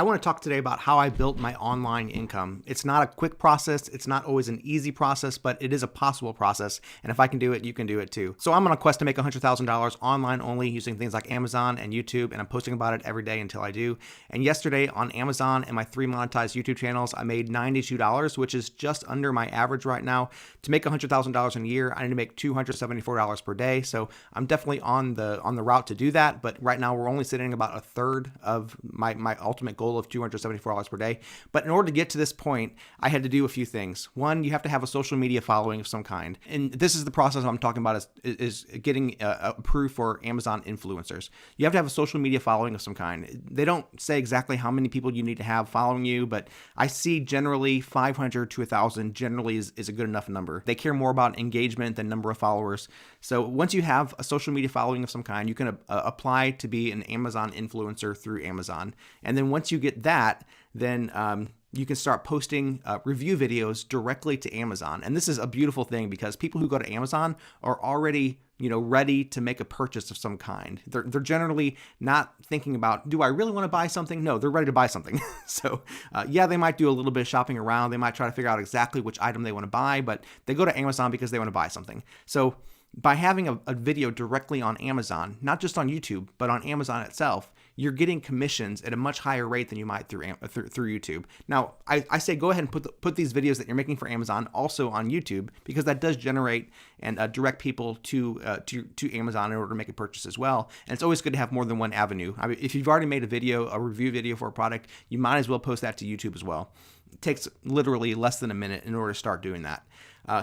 I want to talk today about how I built my online income. It's not a quick process. It's not always an easy process, but it is a possible process. And if I can do it, you can do it too. So I'm on a quest to make $100,000 online only using things like Amazon and YouTube, and I'm posting about it every day until I do. And yesterday on Amazon and my 3 monetized YouTube channels, I made $92, which is just under my average right now. To make $100,000 in a year, I need to make $274 per day. So I'm definitely on the route to do that. But right now we're only sitting about a third of my ultimate goal of $274 per day. But in order to get to this point, I had to do a few things. One, you have to have a social media following of some kind. And this is the process I'm talking about is getting approved for Amazon influencers. You have to have a social media following of some kind. They don't say exactly how many people you need to have following you, but I see generally 500 to 1,000 generally is a good enough number. They care more about engagement than number of followers. So once you have a social media following of some kind, you can apply to be an Amazon influencer through Amazon. And then once you get that, then you can start posting review videos directly to Amazon. And this is a beautiful thing because people who go to Amazon are already ready to make a purchase of some kind. They're generally not thinking about, do I really want to buy something? No, they're ready to buy something. So yeah, they might do a little bit of shopping around. They might try to figure out exactly which item they want to buy, but they go to Amazon because they want to buy something. So by having a video directly on Amazon, not just on YouTube, but on Amazon itself, you're getting commissions at a much higher rate than you might through YouTube. Now, I say go ahead and put these videos that you're making for Amazon also on YouTube, because that does generate and direct people to Amazon in order to make a purchase as well. And it's always good to have more than one avenue. I mean, if you've already made a review video for a product, you might as well post that to YouTube as well. It takes literally less than a minute in order to start doing that.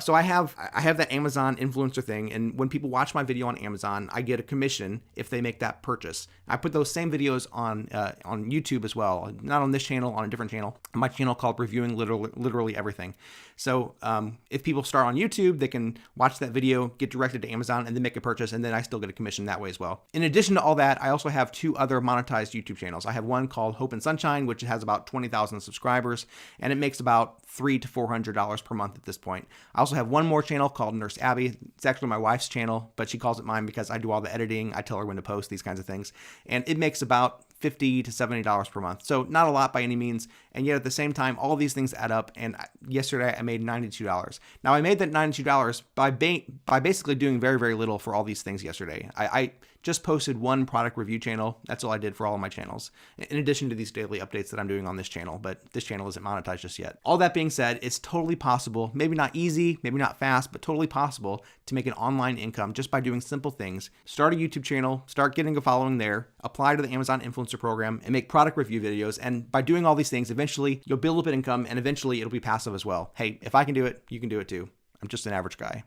So I have that Amazon influencer thing, and when people watch my video on Amazon, I get a commission if they make that purchase. I put those same videos on YouTube as well, not on this channel, on a different channel, my channel called Reviewing Literally Everything. So if people start on YouTube, they can watch that video, get directed to Amazon, and then make a purchase, and then I still get a commission that way as well. In addition to all that, I also have 2 other monetized YouTube channels. I have one called Hope and Sunshine, which has about 20,000 subscribers, and it makes about $300 to $400 per month at this point. I also have one more channel called Nurse Abby. It's actually my wife's channel, but she calls it mine because I do all the editing. I tell her when to post, these kinds of things. And it makes about $50 to $70 per month. So not a lot by any means. And yet at the same time, all these things add up. And yesterday I made $92. Now I made that $92 by basically doing very, very little for all these things yesterday. I just posted one product review channel. That's all I did for all of my channels, in addition to these daily updates that I'm doing on this channel, but this channel isn't monetized just yet. All that being said, it's totally possible, maybe not easy, maybe not fast, but totally possible to make an online income just by doing simple things. Start a YouTube channel, start getting a following there, apply to the Amazon Influencer Program, and make product review videos. And by doing all these things, eventually you'll build up an income, and eventually it'll be passive as well. Hey, if I can do it, you can do it too. I'm just an average guy.